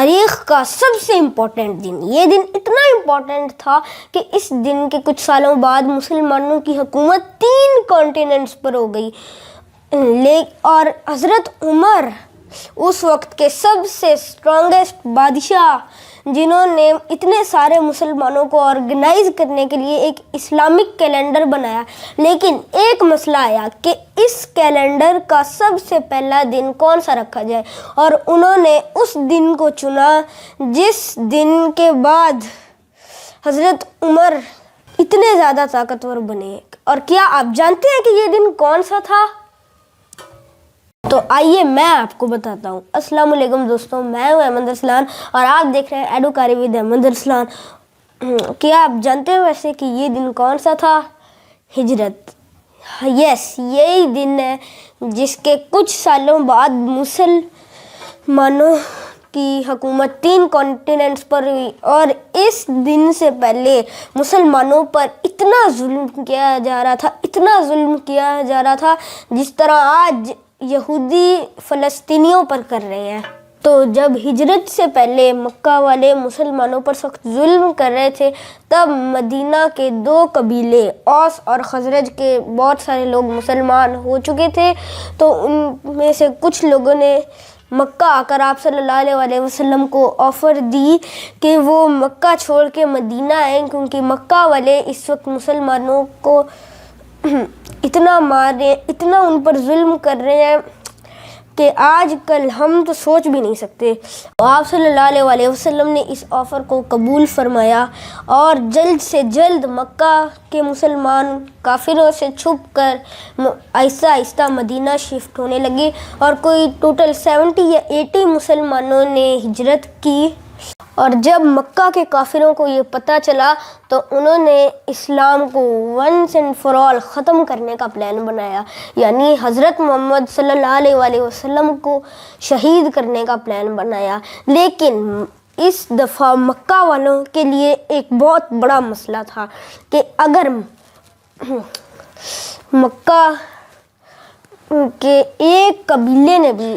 تاریخ کا سب سے امپورٹنٹ دن. یہ دن اتنا امپورٹنٹ تھا کہ اس دن کے کچھ سالوں بعد مسلمانوں کی حکومت 3 کانٹیننٹس پر ہو گئی. اور حضرت عمر اس وقت کے سب سے اسٹرانگسٹ بادشاہ، جنہوں نے اتنے سارے مسلمانوں کو آرگنائز کرنے کے لیے ایک اسلامک کیلنڈر بنایا. لیکن ایک مسئلہ آیا کہ اس کیلنڈر کا سب سے پہلا دن کون سا رکھا جائے، اور انہوں نے اس دن کو چنا جس دن کے بعد حضرت عمر اتنے زیادہ طاقتور بنے. اور کیا آپ جانتے ہیں کہ یہ دن کون سا تھا؟ تو آئیے میں آپ کو بتاتا ہوں. السلام علیکم دوستوں، میں ہوں احمد ارسلان اور آپ دیکھ رہے ہیں ایڈوکاری ود احمد ارسلان. کیا آپ جانتے ہیں ویسے کہ یہ دن کون سا تھا؟ ہجرت. یس، یہی دن ہے جس کے کچھ سالوں بعد مسلمانوں کی حکومت 3 کانٹیننٹس پر ہوئی. اور اس دن سے پہلے مسلمانوں پر اتنا ظلم کیا جا رہا تھا جس طرح آج یہودی فلسطینیوں پر کر رہے ہیں. تو جب ہجرت سے پہلے مکہ والے مسلمانوں پر سخت ظلم کر رہے تھے، تب مدینہ کے 2 قبیلے اوس اور خزرج کے بہت سارے لوگ مسلمان ہو چکے تھے. تو ان میں سے کچھ لوگوں نے مکہ آ کر آپ صلی اللہ علیہ وسلم کو آفر دی کہ وہ مکہ چھوڑ کے مدینہ آئیں، کیونکہ مکہ والے اس وقت مسلمانوں کو اتنا مار رہے ہیں، اتنا ان پر ظلم کر رہے ہیں کہ آج کل ہم تو سوچ بھی نہیں سکتے. آپ صلی اللہ علیہ وسلم نے اس آفر کو قبول فرمایا اور جلد سے جلد مکہ کے مسلمان کافروں سے چھپ کر آہستہ آہستہ مدینہ شفٹ ہونے لگے، اور کوئی ٹوٹل 70 یا 80 مسلمانوں نے ہجرت کی. اور جب مکہ کے کافروں کو یہ پتہ چلا تو انہوں نے اسلام کو ونس اینڈ فار آل ختم کرنے کا پلان بنایا، یعنی حضرت محمد صلی اللہ علیہ وسلم کو شہید کرنے کا پلان بنایا. لیکن اس دفعہ مکہ والوں کے لیے ایک بہت بڑا مسئلہ تھا کہ اگر مکہ کے ایک قبیلے نے بھی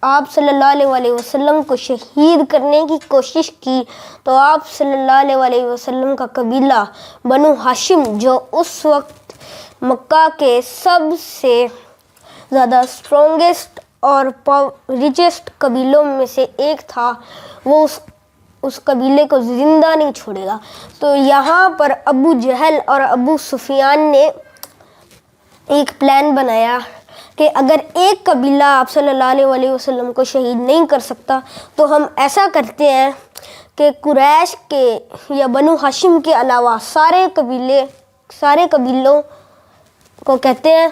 آپ صلی اللہ علیہ وسلم کو شہید کرنے کی کوشش کی تو آپ صلی اللہ علیہ وسلم کا قبیلہ بنو ہاشم، جو اس وقت مکہ کے سب سے زیادہ اسٹرانگسٹ اور ریچسٹ قبیلوں میں سے ایک تھا، وہ اس قبیلے کو زندہ نہیں چھوڑے گا. تو یہاں پر ابو جہل اور ابو سفیان نے ایک پلان بنایا کہ اگر ایک قبیلہ آپ صلی اللہ علیہ وسلم کو شہید نہیں کر سکتا تو ہم ایسا کرتے ہیں کہ قریش کے یا بنو ہاشم کے علاوہ سارے قبیلوں کو کہتے ہیں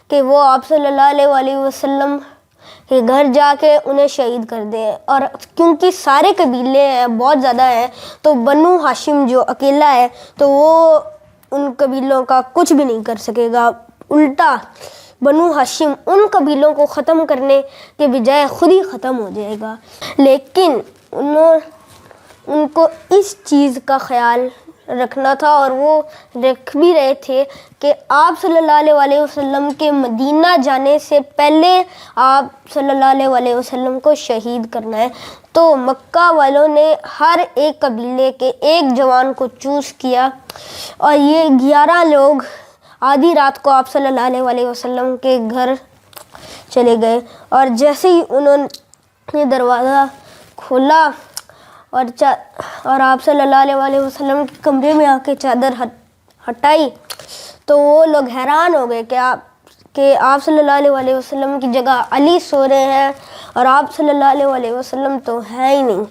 کہ وہ آپ صلی اللہ علیہ وسلم کے گھر جا کے انہیں شہید کر دیں. اور کیونکہ سارے قبیلے ہیں، بہت زیادہ ہیں، تو بنو ہاشم جو اکیلا ہے تو وہ ان قبیلوں کا کچھ بھی نہیں کر سکے گا. الٹا بنو ہاشم ان قبیلوں کو ختم کرنے کے بجائے خود ہی ختم ہو جائے گا. لیکن ان کو اس چیز کا خیال رکھنا تھا، اور وہ رکھ بھی رہے تھے کہ آپ صلی اللہ علیہ وسلم کے مدینہ جانے سے پہلے آپ صلی اللہ علیہ وسلم کو شہید کرنا ہے. تو مکہ والوں نے ہر ایک قبیلے کے ایک جوان کو چوز کیا، اور یہ 11 لوگ آدھی رات کو آپ صلی اللہ علیہ وسلم کے گھر چلے گئے. اور جیسے ہی انہوں نے دروازہ کھولا اور آپ صلی اللہ علیہ وسلم کے کمرے میں آ کے چادر ہٹائی تو وہ لوگ حیران ہو گئے کہ آپ صلی اللہ علیہ وسلم کی جگہ علی سو رہے ہیں اور آپ صلی اللہ علیہ وسلم تو ہے ہی نہیں.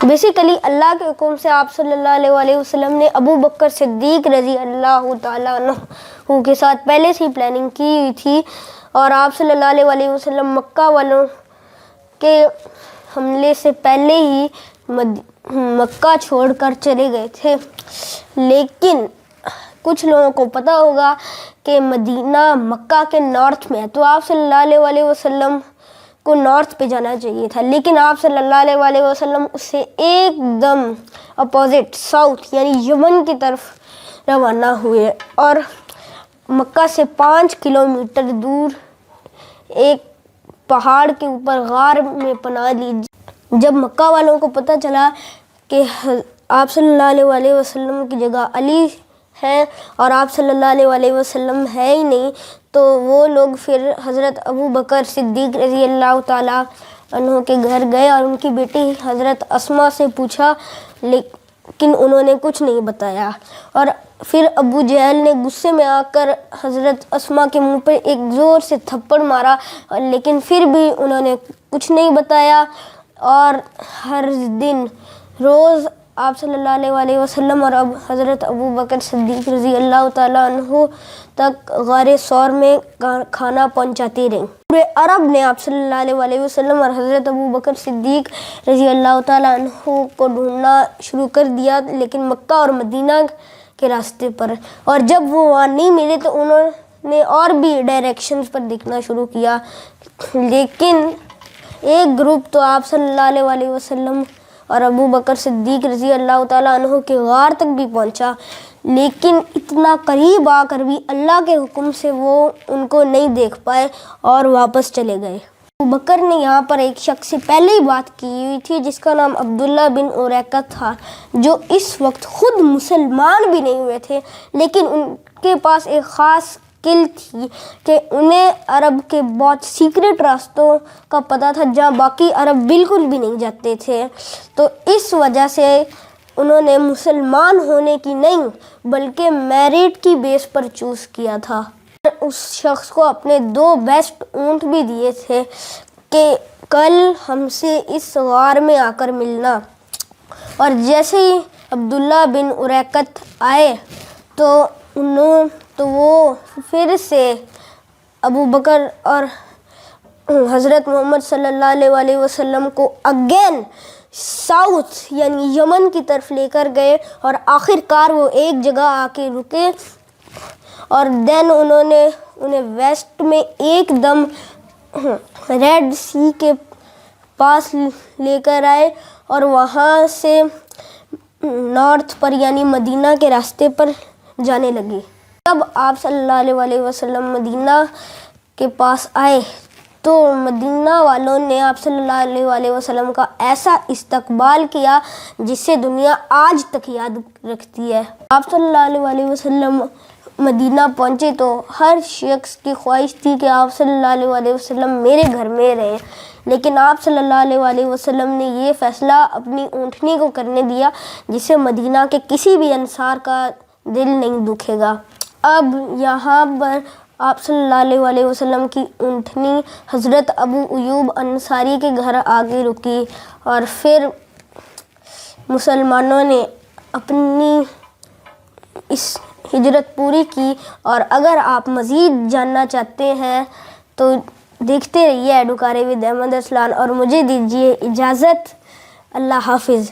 بیسیکلی اللہ کے حکم سے آپ صلی اللہ علیہ وسلم نے ابو بکر صدیق رضی اللہ تعالیٰ عنہ کے ساتھ پہلے سے ہی پلاننگ کی ہوئی تھی، اور آپ صلی اللہ علیہ وسلم مکہ والوں کے حملے سے پہلے ہی مکہ چھوڑ کر چلے گئے تھے. لیکن کچھ لوگوں کو پتہ ہوگا کہ مدینہ مکہ کے نارتھ میں ہے، تو آپ صلی اللہ علیہ وسلم کو نارتھ پہ جانا چاہیے تھا. لیکن آپ صلی اللہ علیہ وسلم اس سے ایک دم اپوزٹ ساؤتھ یعنی یمن کی طرف روانہ ہوئے، اور مکہ سے 5 کلومیٹر دور ایک پہاڑ کے اوپر غار میں پناہ لی. جب مکہ والوں کو پتہ چلا کہ آپ صلی اللہ علیہ وسلم کی جگہ علی ہے اور آپ صلی اللہ علیہ وسلم ہے ہی نہیں، تو وہ لوگ پھر حضرت ابو بکر صدیق رضی اللہ تعالیٰ عنہ کے گھر گئے اور ان کی بیٹی حضرت اسما سے پوچھا، لیکن انہوں نے کچھ نہیں بتایا۔ اور پھر ابو جہل نے غصے میں آ کر حضرت اسما کے منہ پر ایک زور سے تھپڑ مارا، لیکن پھر بھی انہوں نے کچھ نہیں بتایا۔ اور ہر دن روز آپ صلی اللہ علیہ وسلم اور حضرت ابو بکر صدیق رضی اللہ تعالیٰ عنہ تک غار ثور میں کھانا پہنچاتی رہیں۔ پورے عرب نے آپ صلی اللہ علیہ وسلم اور حضرت ابو بکر صدیق رضی اللہ تعالیٰ عنہ کو ڈھونڈنا شروع کر دیا، لیکن مکہ اور مدینہ کے راستے پر، اور جب وہ وہاں نہیں ملے تو انہوں نے اور بھی ڈائریکشنز پر دیکھنا شروع کیا، لیکن ایک گروپ تو آپ صلی اللہ علیہ وسلم اور ابو بکر صدیق رضی اللہ تعالیٰ عنہ کے غار تک بھی پہنچا، لیکن اتنا قریب آ کر بھی اللہ کے حکم سے وہ ان کو نہیں دیکھ پائے اور واپس چلے گئے۔ ابو بکر نے یہاں پر ایک شخص سے پہلے ہی بات کی ہوئی تھی جس کا نام عبداللہ بن اریقہ تھا، جو اس وقت خود مسلمان بھی نہیں ہوئے تھے، لیکن ان کے پاس ایک خاص اسکل تھی کہ انہیں عرب کے بہت سیکرٹ راستوں کا پتہ تھا جہاں باقی عرب بالکل بھی نہیں جاتے تھے، تو اس وجہ سے انہوں نے مسلمان ہونے کی نہیں بلکہ میرٹ کی بیس پر چوز کیا تھا۔ اس شخص کو اپنے 2 بیسٹ اونٹ بھی دیے تھے کہ کل ہم سے اس غار میں آ کر ملنا، اور جیسے ہی عبداللہ بن اریقہ آئے تو وہ پھر سے ابو بکر اور حضرت محمد صلی اللہ علیہ وسلم کو اگین ساؤتھ یعنی یمن کی طرف لے کر گئے، اور آخر کار وہ ایک جگہ آ کے رکے، اور دین انہوں نے انہیں ویسٹ میں ایک دم ریڈ سی کے پاس لے کر آئے، اور وہاں سے نارتھ پر یعنی مدینہ کے راستے پر جانے لگے۔ جب آپ صلی اللہ علیہ وسلم مدینہ کے پاس آئے تو مدینہ والوں نے آپ صلی اللہ علیہ وسلم کا ایسا استقبال کیا جسے دنیا آج تک یاد رکھتی ہے۔ آپ صلی اللہ علیہ وسلم مدینہ پہنچے تو ہر شخص کی خواہش تھی کہ آپ صلی اللہ علیہ وسلم میرے گھر میں رہیں، لیکن آپ صلی اللہ علیہ وسلم نے یہ فیصلہ اپنی اونٹنی کو کرنے دیا جسے مدینہ کے کسی بھی انصار کا دل نہیں دکھے گا۔ اب یہاں پر آپ صلی اللہ علیہ وسلم کی اونٹنی حضرت ابو ایوب انصاری کے گھر آگے رکی، اور پھر مسلمانوں نے اپنی اس ہجرت پوری کی۔ اور اگر آپ مزید جاننا چاہتے ہیں تو دیکھتے رہیے ایڈوکارے ود احمد ارسلان، اور مجھے دیجیے اجازت، اللہ حافظ۔